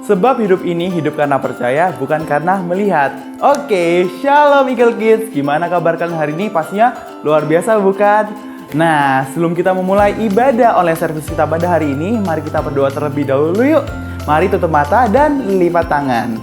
Sebab hidup ini hidup karena percaya, bukan karena melihat. Oke, Shalom Eagle Kids. Gimana kabar kalian hari ini? Pastinya luar biasa bukan? Nah, sebelum kita memulai ibadah online service kita pada hari ini, mari kita berdoa terlebih dahulu yuk. Mari tutup mata dan lipat tangan.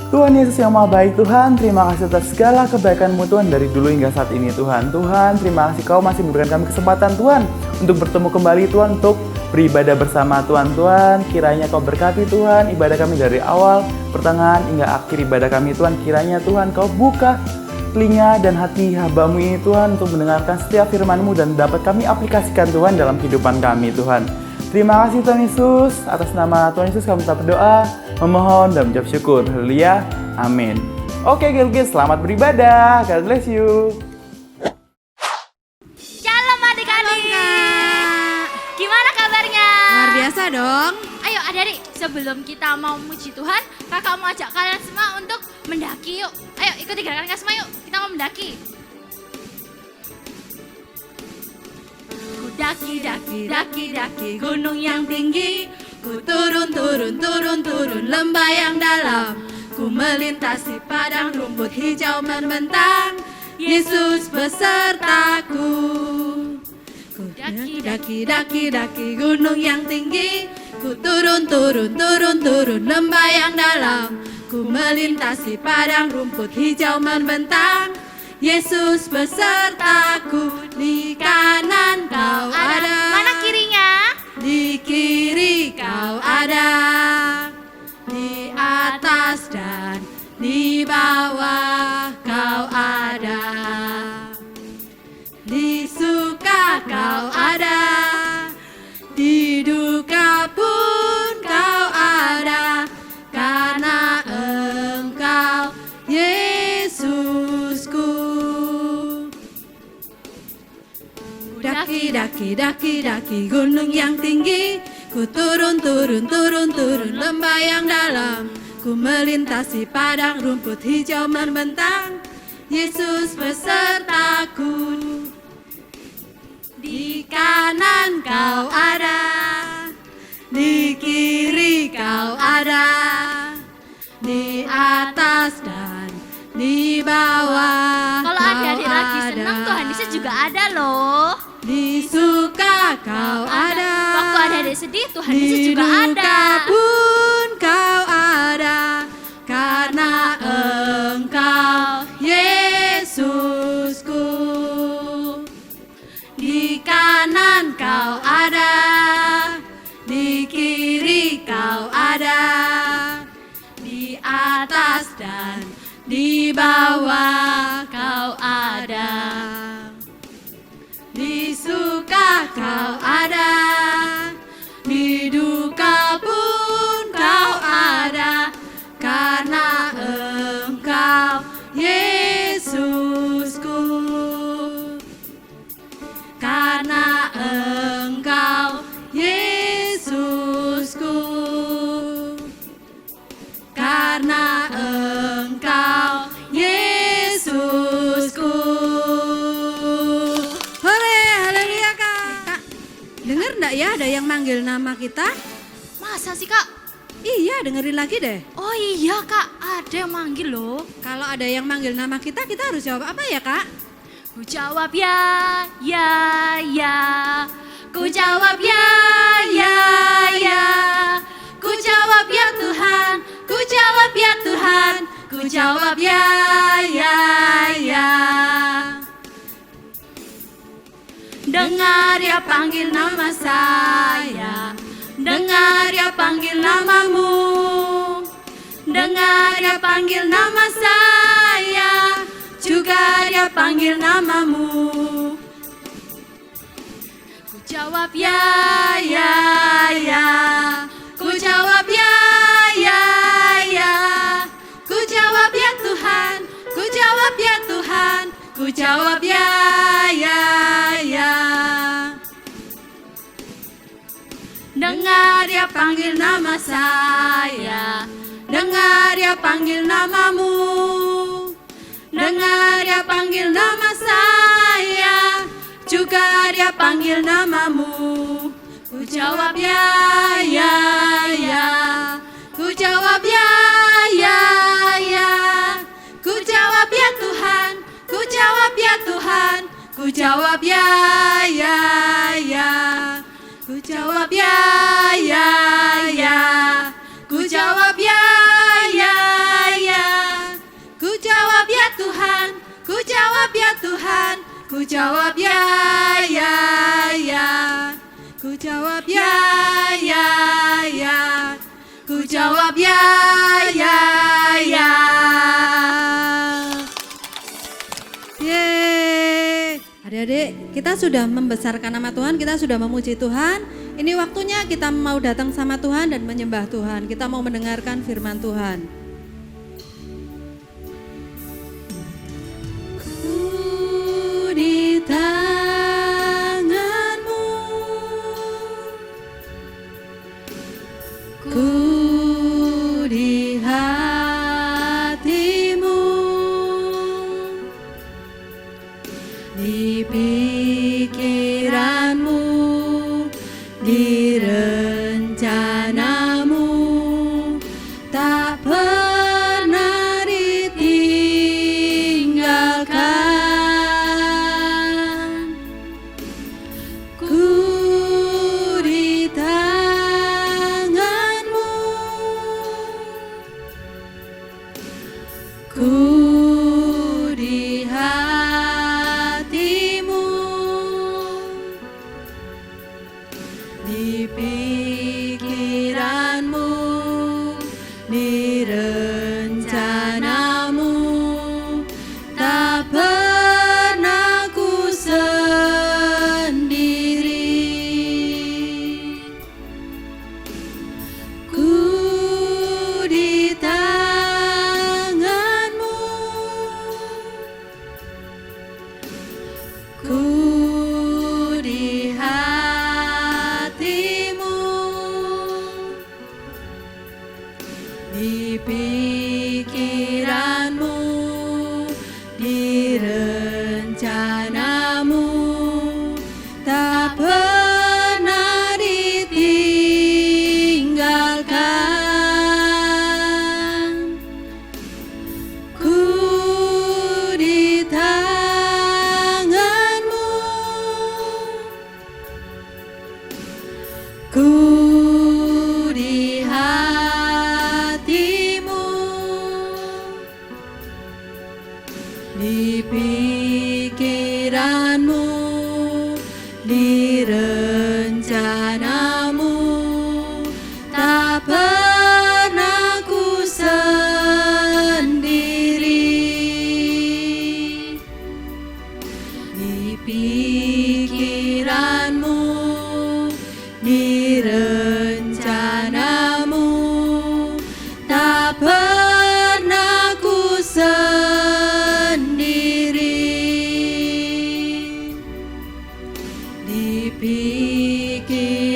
Tuhan Yesus yang Maha Baik, Tuhan, terima kasih atas segala kebaikan-Mu Tuhan dari dulu hingga saat ini Tuhan. Tuhan, terima kasih Kau masih memberikan kami kesempatan Tuhan untuk bertemu kembali Tuhan, untuk beribadah bersama Tuhan. Tuhan, kiranya Kau berkati Tuhan ibadah kami dari awal, pertengahan hingga akhir ibadah kami Tuhan. Kiranya Tuhan Kau buka telinga dan hati hamba-Mu ini Tuhan untuk mendengarkan setiap firman-Mu dan dapat kami aplikasikan Tuhan dalam kehidupan kami Tuhan. Terima kasih Tuhan Yesus, atas nama Tuhan Yesus kami tetap berdoa, memohon dan mengucap syukur. Haleluya, amin. Oke guys, selamat beribadah. God bless you. Shalom adik-adik. Gimana kabarnya? Luar biasa dong. Ayo adik-adik, sebelum kita mau memuji Tuhan, kakak mau ajak kalian semua untuk mendaki yuk. Ayo ikuti gerakan kak semua yuk, kita mau mendaki. Daki, daki, daki, daki gunung yang tinggi. Ku turun, turun, turun, turun lembah yang dalam. Ku melintasi padang rumput hijau membentang. Yesus besertaku. Ku daki, daki, daki, daki gunung yang tinggi. Ku turun, turun, turun, turun lembah yang dalam. Ku melintasi padang rumput hijau membentang. Yesus besertaku, di kanan Kau ada. Mana kirinya? Di kiri Kau ada, di atas dan di bawah Kau ada. Di suka Kau ada, di duka pun Kau ada, karena Engkau Yesusku. Daki, daki, daki, daki gunung yang tinggi. Ku turun, turun, turun, turun lembah yang dalam. Ku melintasi padang rumput hijau membentang. Yesus besertaku. Di kanan Kau ada, di kiri Kau ada, di atas dan di bawah. Kalau adik-adik lagi senang, Tuhan Yesus juga ada loh. Di suka Kau ada, Waktu adik-adik sedih, Tuhan Yesus juga di ada. duka pun Kau ada, karena Engkau Yesusku. Di kanan Kau ada, di kiri Kau ada, di atas dan di bawah Kau ada. Di suka Kau ada, di duka pun Kau ada, karena Engkau Yesusku. Karena Engkau Yesusku. Karena Engkau Yesusku. Hore, haleluya Kak. Dengar enggak ya ada yang manggil nama kita? Masa sih kak? Iya, dengerin lagi deh. Oh iya kak, ada yang manggil loh. Kalau ada yang manggil nama kita harus jawab apa ya Kak? Ku jawab ya, ya, ya. Ku jawab ya, ya, ya. Ku jawab ya Tuhan, ku jawab ya Tuhan. Ku jawab ya, ya, ya. Dengar ya panggil nama saya, dengar ya panggil namamu. Dengar ya panggil nama saya, juga dia panggil namamu. Ku jawab ya, Ya, ya, ku jawab ya, ya, ya. Ku jawab ya Tuhan, ku jawab ya Tuhan. Ku jawab ya, ya, ya. Dengar dia panggil nama saya, dengar dia panggil namamu. Dengar dia panggil nama saya, juga dia panggil namamu. Ku jawab ya, ya, ya. Tuhan. Ku jawab ya, ya, ya. Ku jawab ya, ya, ya. Ku jawab ya, ya, ya. Ku jawab ya Tuhan. Ku jawab ya Tuhan. Ku jawab ya, ya, ya. Ku jawab ya, ya, ya. Ku jawab ya, ya, ya. Yeay. Adik-adik, kita sudah membesarkan nama Tuhan, kita sudah memuji Tuhan. Ini waktunya kita mau datang sama Tuhan dan menyembah Tuhan. Kita mau mendengarkan firman Tuhan. Ku di tanganmu, ku di hatimu, di pikiranmu, di rencanamu, tak pernah ditinggalkan. Ku di tanganmu, ku di hatimu, di pikiranmu, di rencanamu, tak pernah ku sendiri. Ku di tanganmu, ku di hatimu, di pikiranmu, di rencanamu, tak pernah ditinggalkan. Ku di tanganmu, ku di hatimu, di pikiranmu, di rencanamu, tak pernah ku sendiri. Di pikiranmu, di rencanamu, tak pernah ku sendiri. Di pikiranmu,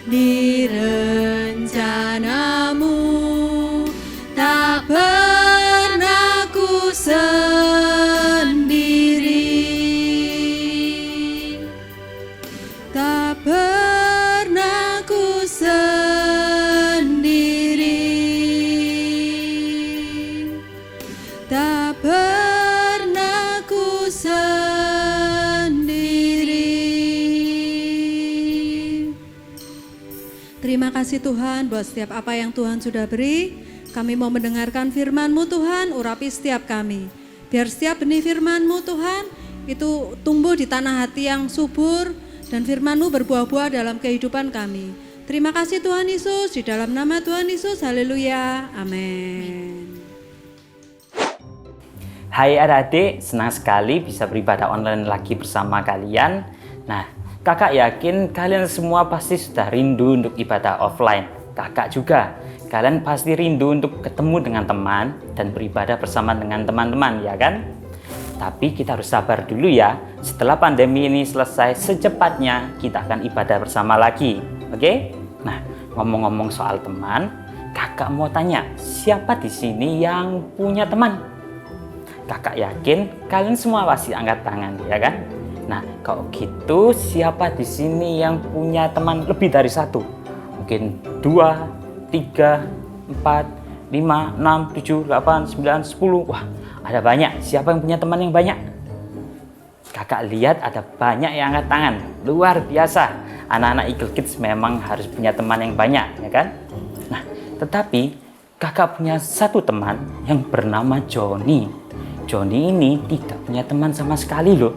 di rencanamu, tak pernah ku sendiri. Tak pernah ku sendiri. Tak pernah ku sendiri. Terima kasih Tuhan buat setiap apa yang Tuhan sudah beri. Kami mau mendengarkan firman-Mu Tuhan, urapi setiap kami. Biar setiap benih firman-Mu Tuhan itu tumbuh di tanah hati yang subur dan firman-Mu berbuah-buah dalam kehidupan kami. Terima kasih Tuhan Yesus, di dalam nama Tuhan Yesus, haleluya, amin. Hai adik-adik, senang sekali bisa beribadah online lagi bersama kalian. Nah, kakak yakin kalian semua pasti sudah rindu untuk ibadah offline. Kakak juga, kalian pasti rindu untuk ketemu dengan teman dan beribadah bersama dengan teman-teman, ya kan? Tapi kita harus sabar dulu ya. Setelah pandemi ini selesai, secepatnya kita akan ibadah bersama lagi. Oke? Nah, ngomong-ngomong soal teman, kakak mau tanya, siapa di sini yang punya teman? Kakak yakin kalian semua pasti angkat tangan, ya kan? Nah, kalau gitu siapa di sini yang punya teman lebih dari satu? Mungkin 2, 3, 4, 5, 6, 7, 8, 9, 10. Wah, Ada banyak. Siapa yang punya teman yang banyak? Kakak lihat ada banyak yang angkat tangan. Luar biasa. Anak-anak Eagle Kids memang harus punya teman yang banyak, ya kan? Nah, tetapi kakak punya satu teman yang bernama Joni. Joni ini tidak punya teman sama sekali loh.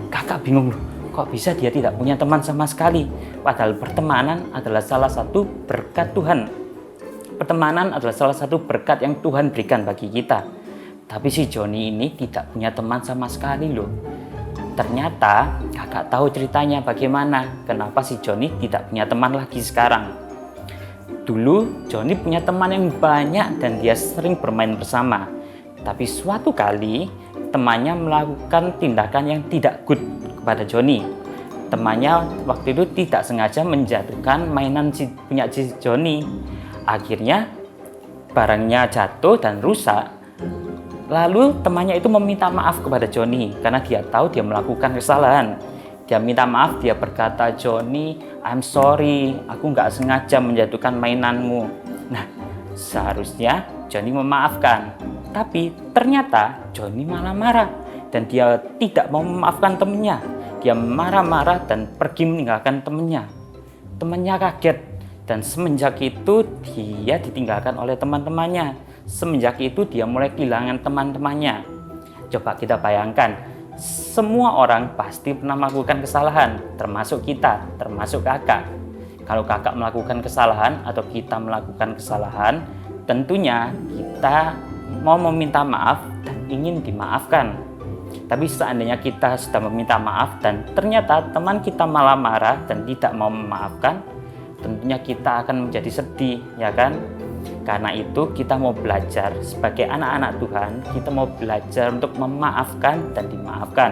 Kakak bingung loh, kok bisa dia tidak punya teman sama sekali? Padahal pertemanan adalah salah satu berkat Tuhan. Pertemanan adalah salah satu berkat yang Tuhan berikan bagi kita. Tapi si Joni ini tidak punya teman sama sekali loh. Ternyata kakak tahu ceritanya bagaimana kenapa si Joni tidak punya teman lagi sekarang. Dulu Joni punya teman yang banyak dan dia sering bermain bersama. Tapi suatu kali temannya melakukan tindakan yang tidak good kepada Joni. Temannya waktu itu tidak sengaja menjatuhkan mainan punya si Joni. Akhirnya barangnya jatuh dan rusak. Lalu temannya itu meminta maaf kepada Joni karena dia tahu dia melakukan kesalahan. Dia minta maaf, dia berkata, "Joni, I'm sorry, aku nggak sengaja menjatuhkan mainanmu." Nah, seharusnya Joni memaafkan. Tapi ternyata Joni malah marah dan dia tidak mau memaafkan temannya. Dia marah-marah dan pergi meninggalkan temannya. Temannya kaget dan semenjak itu dia ditinggalkan oleh teman-temannya. Semenjak itu dia mulai kehilangan teman-temannya. Coba kita bayangkan, semua orang pasti pernah melakukan kesalahan, termasuk kita, termasuk kakak. Kalau kakak melakukan kesalahan atau kita melakukan kesalahan, tentunya kita mau meminta maaf dan ingin dimaafkan. Tapi seandainya kita sudah meminta maaf dan ternyata teman kita malah marah dan tidak mau memaafkan, tentunya kita akan menjadi sedih, ya kan? Karena itu kita mau belajar sebagai anak-anak Tuhan, kita mau belajar untuk memaafkan dan dimaafkan.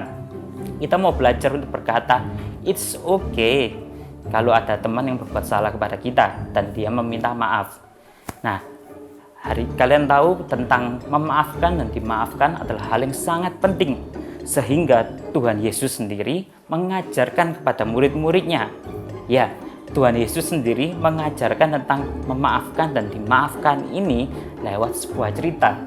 Kita mau belajar untuk berkata, it's okay kalau ada teman yang berbuat salah kepada kita dan dia meminta maaf. Nah, kalian tahu tentang memaafkan dan dimaafkan adalah hal yang sangat penting. Sehingga Tuhan Yesus sendiri mengajarkan kepada murid-muridnya. Ya, Tuhan Yesus sendiri mengajarkan tentang memaafkan dan dimaafkan ini lewat sebuah cerita.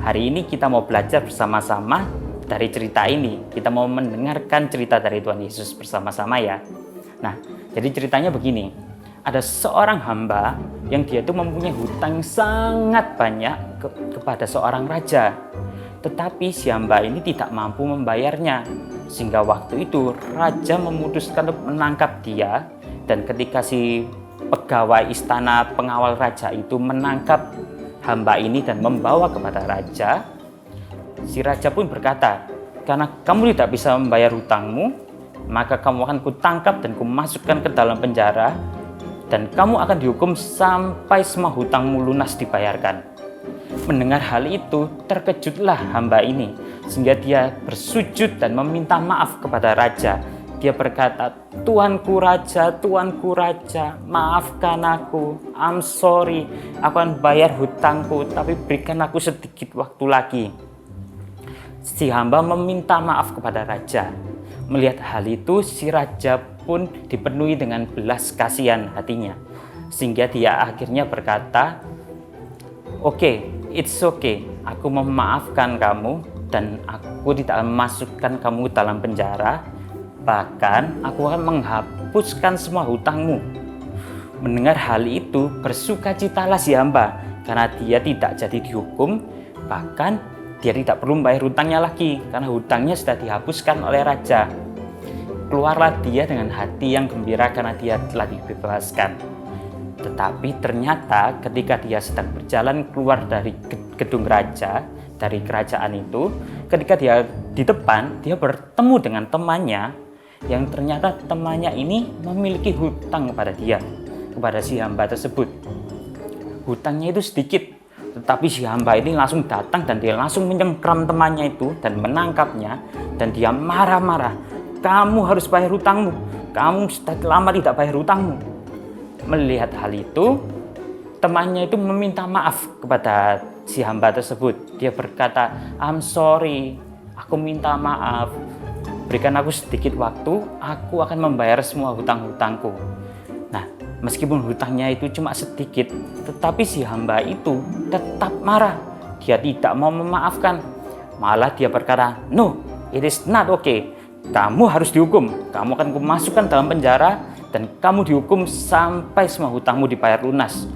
Hari ini kita mau belajar bersama-sama dari cerita ini. Kita mau mendengarkan cerita dari Tuhan Yesus bersama-sama ya. Nah, jadi ceritanya begini. Ada seorang hamba yang dia itu mempunyai hutang sangat banyak kepada seorang raja. Tetapi si hamba ini tidak mampu membayarnya. Sehingga waktu itu raja memutuskan untuk menangkap dia. Dan ketika si pegawai istana pengawal raja itu menangkap hamba ini dan membawa kepada raja, si raja pun berkata, "Karena kamu tidak bisa membayar hutangmu, maka kamu akan kutangkap dan kumasukkan ke dalam penjara, dan kamu akan dihukum sampai semua hutangmu lunas dibayarkan." Mendengar hal itu, terkejutlah hamba ini, sehingga dia bersujud dan meminta maaf kepada raja. Dia berkata, Tuanku Raja, maafkan aku, I'm sorry, aku akan bayar hutangku, tapi berikan aku sedikit waktu lagi." Si hamba meminta maaf kepada raja. Melihat hal itu, si raja pun dipenuhi dengan belas kasihan hatinya. Sehingga dia akhirnya berkata, "Oke, it's okay, aku memaafkan kamu dan aku tidak akan memasukkan kamu dalam penjara. Bahkan aku akan menghapuskan semua hutangmu." Mendengar hal itu, bersukacitalah si hamba karena dia tidak jadi dihukum, bahkan dia tidak perlu membayar hutangnya lagi karena hutangnya sudah dihapuskan oleh raja. Keluarlah dia dengan hati yang gembira karena dia telah dibebaskan. Tetapi ternyata ketika dia sedang berjalan keluar dari gedung raja, dari kerajaan itu, ketika dia di depan, dia bertemu dengan temannya yang ternyata temannya ini memiliki hutang kepada dia, kepada si hamba tersebut. Hutangnya itu sedikit, tetapi si hamba ini langsung datang dan dia langsung menyengkram temannya itu dan menangkapnya, dan dia marah-marah, "Kamu harus bayar hutangmu, kamu sudah lama tidak bayar hutangmu." Melihat hal itu, temannya itu meminta maaf kepada si hamba tersebut. Dia berkata, "I'm sorry, aku minta maaf. Berikan aku sedikit waktu, aku akan membayar semua hutang-hutangku." Nah, meskipun hutangnya itu cuma sedikit, tetapi si hamba itu tetap marah. Dia tidak mau memaafkan. Malah dia berkata, "No, it is not okay. Kamu harus dihukum. Kamu akan kumasukkan dalam penjara dan kamu dihukum sampai semua hutangmu dibayar lunas."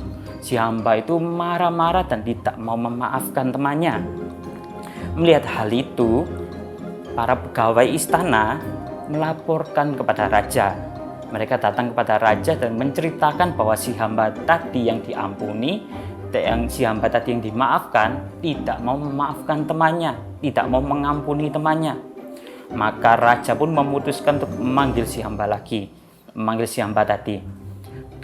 Si hamba itu marah-marah dan tidak mau memaafkan temannya. Melihat hal itu, para pegawai istana melaporkan kepada raja. Mereka datang kepada raja dan menceritakan bahwa si hamba tadi yang diampuni, si hamba tadi yang dimaafkan, tidak mau memaafkan temannya, tidak mau mengampuni temannya. Maka raja pun memutuskan untuk memanggil si hamba tadi.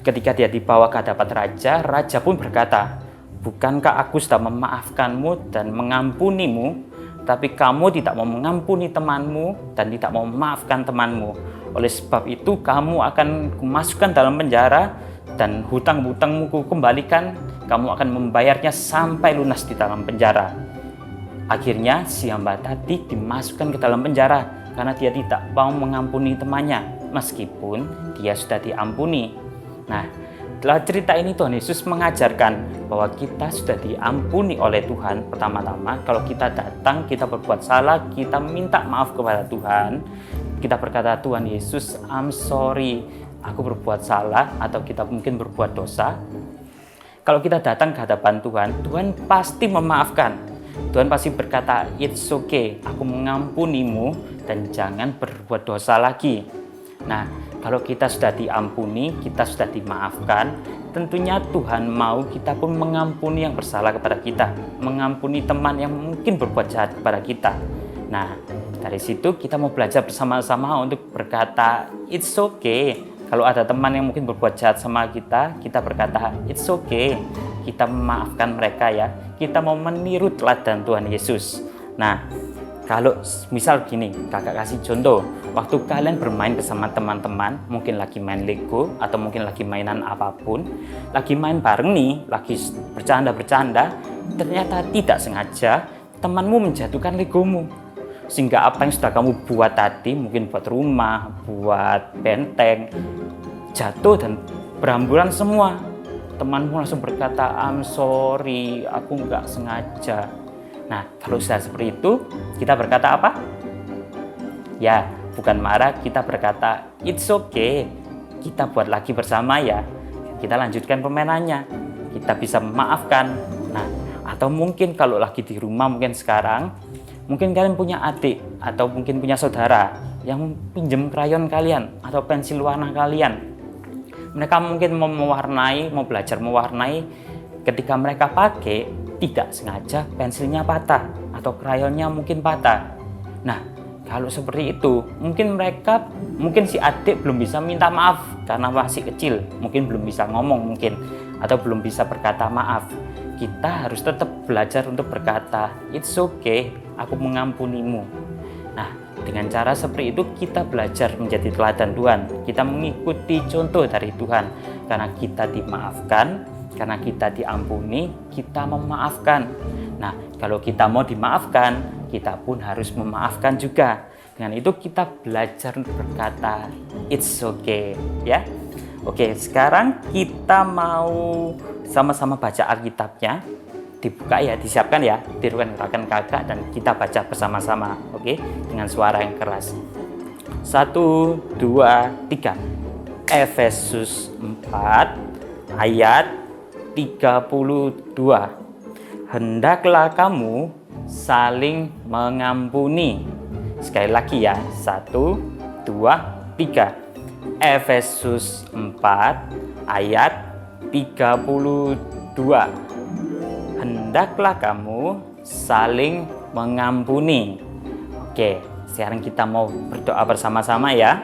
Ketika dia dibawa ke hadapan raja, raja pun berkata, "Bukankah aku sudah memaafkanmu dan mengampunimu, tapi kamu tidak mau mengampuni temanmu dan tidak mau memaafkan temanmu. Oleh sebab itu kamu akan kumasukkan dalam penjara dan hutang-hutangmu kukembalikan, kamu akan membayarnya sampai lunas di dalam penjara." Akhirnya si hamba tadi dimasukkan ke dalam penjara karena dia tidak mau mengampuni temannya meskipun dia sudah diampuni. Nah, dalam cerita ini Tuhan Yesus mengajarkan bahwa kita sudah diampuni oleh Tuhan. Pertama-tama, kalau kita datang, kita berbuat salah, kita minta maaf kepada Tuhan. Kita berkata, "Tuhan Yesus, I'm sorry, aku berbuat salah," atau kita mungkin berbuat dosa. Kalau kita datang ke hadapan Tuhan, Tuhan pasti memaafkan. Tuhan pasti berkata, "It's okay, aku mengampunimu dan jangan berbuat dosa lagi." Nah, kalau kita sudah diampuni, kita sudah dimaafkan, tentunya Tuhan mau kita pun mengampuni yang bersalah kepada kita, mengampuni teman yang mungkin berbuat jahat kepada kita. Nah, dari situ kita mau belajar bersama-sama untuk berkata, "It's okay." Kalau ada teman yang mungkin berbuat jahat sama kita, kita berkata, "It's okay." Kita memaafkan mereka ya. Kita mau meniru teladan Tuhan Yesus. Nah, kalau misal gini, kakak kasih contoh, waktu kalian bermain bersama teman-teman, mungkin lagi main Lego atau mungkin lagi mainan apapun, lagi main bareng nih, lagi bercanda-bercanda, ternyata tidak sengaja temanmu menjatuhkan Legomu. Sehingga apa yang sudah kamu buat tadi, mungkin buat rumah, buat benteng, jatuh dan beramburan semua. Temanmu langsung berkata, "I'm sorry, aku nggak sengaja." Nah, kalau sudah seperti itu, kita berkata apa? Ya, bukan marah, kita berkata, "It's okay. Kita buat lagi bersama ya. Kita lanjutkan permainannya. Kita bisa memaafkan." Nah, atau mungkin kalau lagi di rumah mungkin sekarang, mungkin kalian punya adik atau mungkin punya saudara yang pinjam krayon kalian atau pensil warna kalian. Mereka mungkin mau belajar mewarnai, ketika mereka pakai, tidak sengaja pensilnya patah atau krayonnya mungkin patah. Nah, kalau seperti itu, mungkin si adik belum bisa minta maaf karena masih kecil, mungkin belum bisa ngomong atau belum bisa berkata maaf. Kita harus tetap belajar untuk berkata, "It's okay, aku mengampunimu." Nah, dengan cara seperti itu kita belajar menjadi teladan Tuhan. Kita mengikuti contoh dari Tuhan karena kita dimaafkan. Karena kita diampuni, kita memaafkan. Nah, kalau kita mau dimaafkan, kita pun harus memaafkan juga. Dengan itu kita belajar berkata, "It's okay." Ya. Oke, sekarang kita mau sama-sama baca Alkitabnya. Dibuka ya, disiapkan ya, tirukan gerakan kakak dan kita baca bersama-sama. Oke, dengan suara yang keras. 1, 2, 3. Efesus 4 ayat 32. Hendaklah kamu saling mengampuni. Sekali lagi ya, 1, 2, 3. Efesus 4 ayat 32. Hendaklah kamu saling mengampuni. Oke, sekarang kita mau berdoa bersama-sama ya.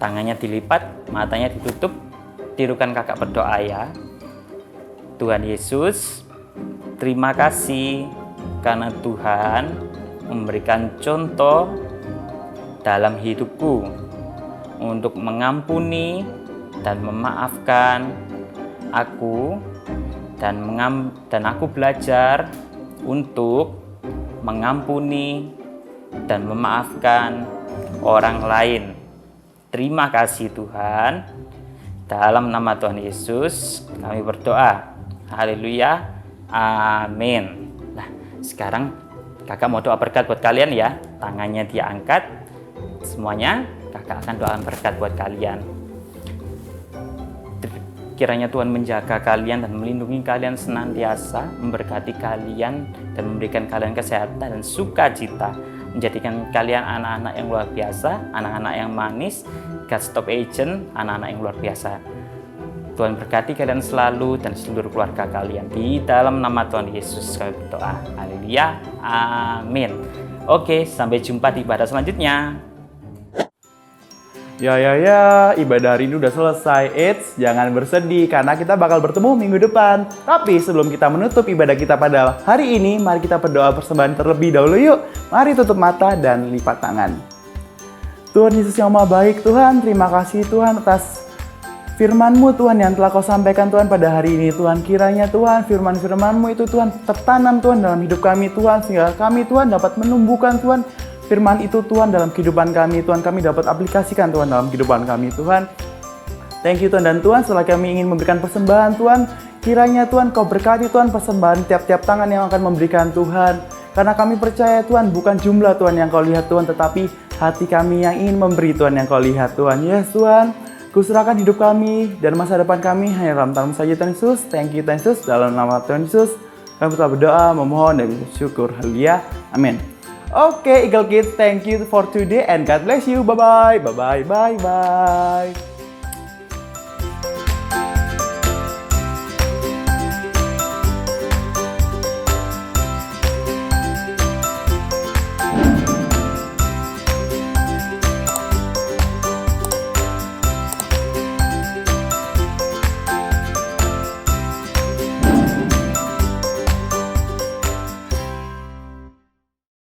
Tangannya dilipat, matanya ditutup. Tirukan kakak berdoa ya. Tuhan Yesus, terima kasih karena Tuhan memberikan contoh dalam hidupku untuk mengampuni dan memaafkan aku dan aku belajar untuk mengampuni dan memaafkan orang lain. Terima kasih Tuhan. Dalam nama Tuhan Yesus kami berdoa. Haleluya. Amin. Nah, sekarang kakak mau doa berkat buat kalian ya. Tangannya dia angkat. Semuanya kakak akan doakan berkat buat kalian. Kiranya Tuhan menjaga kalian dan melindungi kalian senantiasa, memberkati kalian dan memberikan kalian kesehatan dan sukacita, menjadikan kalian anak-anak yang luar biasa, anak-anak yang manis, God's top agent, anak-anak yang luar biasa. Tuhan berkati kalian selalu dan seluruh keluarga kalian. Di dalam nama Tuhan Yesus kami berdoa. Haleluya. Amin. Oke, sampai jumpa di ibadah selanjutnya. Ya, ibadah hari ini udah selesai. Eits, jangan bersedih karena kita bakal bertemu minggu depan. Tapi sebelum kita menutup ibadah kita pada hari ini, mari kita berdoa persembahan terlebih dahulu yuk. Mari tutup mata dan lipat tangan. Tuhan Yesus yang Maha Baik, Tuhan, terima kasih Tuhan atas firman-Mu Tuhan yang telah Kau sampaikan Tuhan pada hari ini Tuhan. Kiranya Tuhan firman-firman-Mu itu Tuhan tertanam Tuhan dalam hidup kami Tuhan, sehingga kami Tuhan dapat menumbuhkan Tuhan firman itu Tuhan dalam kehidupan kami Tuhan, kami dapat aplikasikan Tuhan dalam kehidupan kami Tuhan. Thank you Tuhan, dan Tuhan setelah kami ingin memberikan persembahan Tuhan, kiranya Tuhan Kau berkati Tuhan persembahan tiap-tiap tangan yang akan memberikan Tuhan. Karena kami percaya Tuhan bukan jumlah Tuhan yang Kau lihat Tuhan, tetapi hati kami yang ingin memberi Tuhan yang Kau lihat Tuhan. Yes Tuhan, kuserahkan hidup kami dan masa depan kami hanya dalam tangan saja Tuhan Yesus. Thank you Tuhan Yesus, dalam nama Tuhan Yesus kami telah berdoa, memohon dan bersyukur. Haleluya, amin. Oke, Eagle Kids, thank you for today and God bless you. Bye-bye. Bye-bye. Bye-bye.